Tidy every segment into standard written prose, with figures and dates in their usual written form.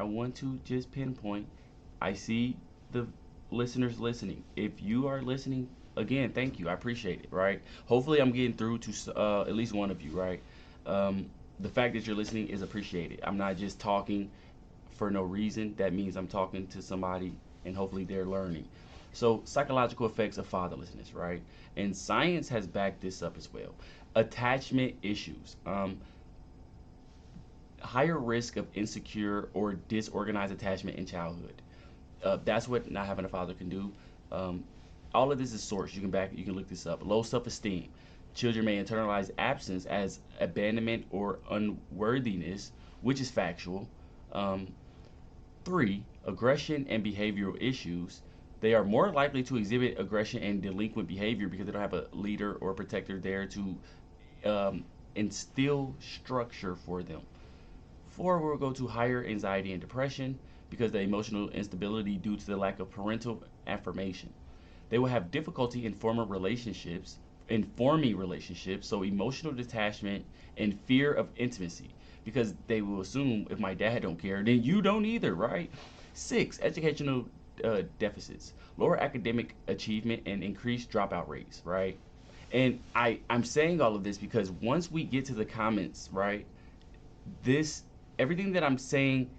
I want to just pinpoint. I see the listeners listening. If you are listening, again, thank you. I appreciate it, right? Hopefully, I'm getting through to at least one of you, right? Um, the fact that you're listening is appreciated. I'm not just talking for no reason. That means I'm talking to somebody and hopefully they're learning. So, psychological effects of fatherlessness, right? And science has backed this up as well. Attachment issues. Higher risk of insecure or disorganized attachment in childhood. That's what not having a father can do. Um, all of this is source. You can look this up. Low self-esteem. Children may internalize absence as abandonment or unworthiness, which is factual. Um, Three, aggression and behavioral issues. They are more likely to exhibit aggression and delinquent behavior because they don't have a leader or protector there to um, instill structure for them. Four, we'll go to higher anxiety and depression because the emotional instability due to the lack of parental affirmation. They will have difficulty informing relationships, so emotional detachment and fear of intimacy because they will assume if my dad don't care, then you don't either, right? Six, educational deficits, lower academic achievement and increased dropout rates, right? And I'm saying all of this because once we get to the comments, right, this everything that I'm saying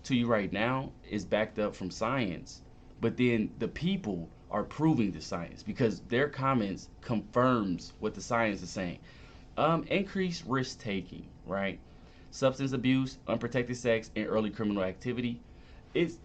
to you right now is backed up from science, but then the people are proving the science because their comments confirms what the science is saying. Increased risk taking, right? Substance abuse, unprotected sex, and early criminal activity. It's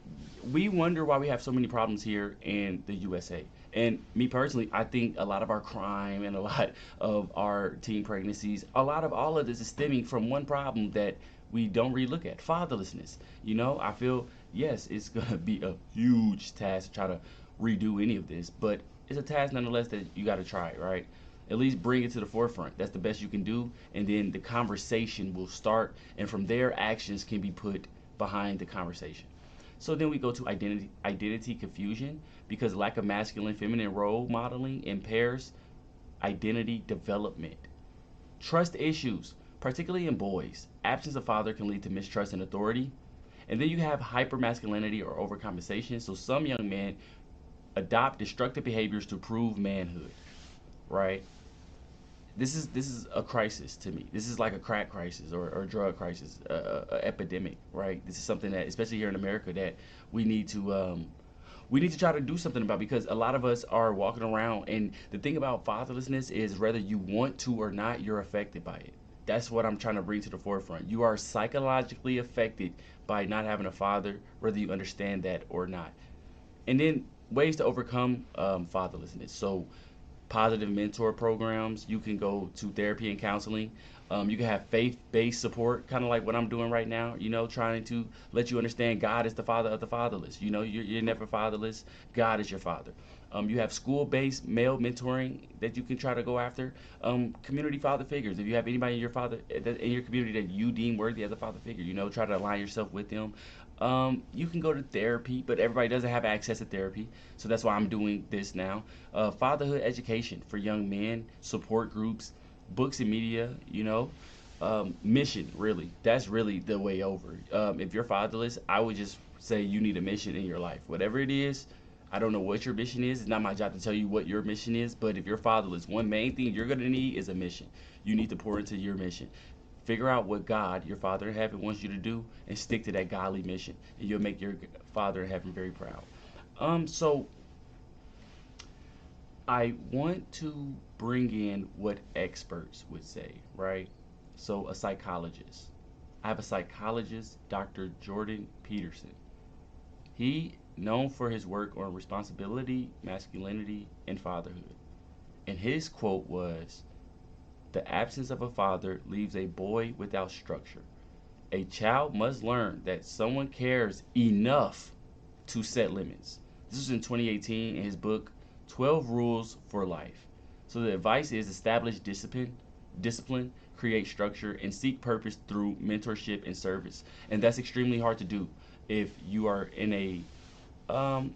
We wonder why we have so many problems here in the USA. And me personally, I think a lot of our crime and a lot of our teen pregnancies, a lot of all of this is stemming from one problem that we don't really look at: fatherlessness. I feel, yes, it's gonna be a huge task to try to redo any of this, but it's a task nonetheless that you got to try, right? At least bring it to the forefront. That's the best you can do, and then the conversation will start, and from there, actions can be put behind the conversation. So then we go to identity confusion because lack of masculine feminine role modeling impairs identity development. Trust issues, particularly in boys. Absence of father can lead to mistrust and authority. And then you have hypermasculinity or overcompensation. So some young men adopt destructive behaviors to prove manhood, right? This is a crisis to me. This is like a crack crisis or drug crisis, epidemic, right? This is something that, especially here in America, that we need to try to do something about because a lot of us are walking around, and the thing about fatherlessness is whether you want to or not, you're affected by it. That's what I'm trying to bring to the forefront. You are psychologically affected by not having a father, whether you understand that or not. And then ways to overcome fatherlessness. So positive mentor programs. You can go to therapy and counseling. You can have faith-based support, kind of like what I'm doing right now. Trying to let you understand God is the father of the fatherless. You're never fatherless. God is your father. You have school-based male mentoring that you can try to go after. Community father figures. If you have anybody in your community that you deem worthy as a father figure, try to align yourself with them. You can go to therapy, but everybody doesn't have access to therapy, so that's why I'm doing this now. Fatherhood education for young men, support groups, books and media. Mission, really. That's really the way over. If you're fatherless, I would just say you need a mission in your life, whatever it is. I don't know what your mission is. It's not my job to tell you what your mission is, but if you're fatherless, one main thing you're going to need is a mission. You need to pour into your mission. Figure out what God, your Father in heaven, wants you to do and stick to that godly mission, and you'll make your Father in heaven very proud. So I want to bring in what experts would say, right? So a psychologist. I have a psychologist, Dr. Jordan Peterson. He known for his work on responsibility, masculinity, and fatherhood. And his quote was, "The absence of a father leaves a boy without structure. A child must learn that someone cares enough to set limits." This was in 2018 in his book, 12 Rules for Life. So the advice is establish discipline, create structure, and seek purpose through mentorship and service. And that's extremely hard to do if you are in a um,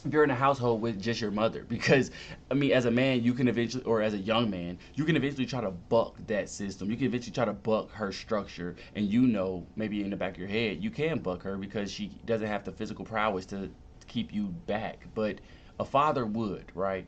if you're in a household with just your mother, because I mean, as a man you can eventually, or as a young man you can eventually try to buck that system. You can eventually try to buck her structure, and you know, maybe in the back of your head you can buck her because she doesn't have the physical prowess to keep you back, but a father would, right?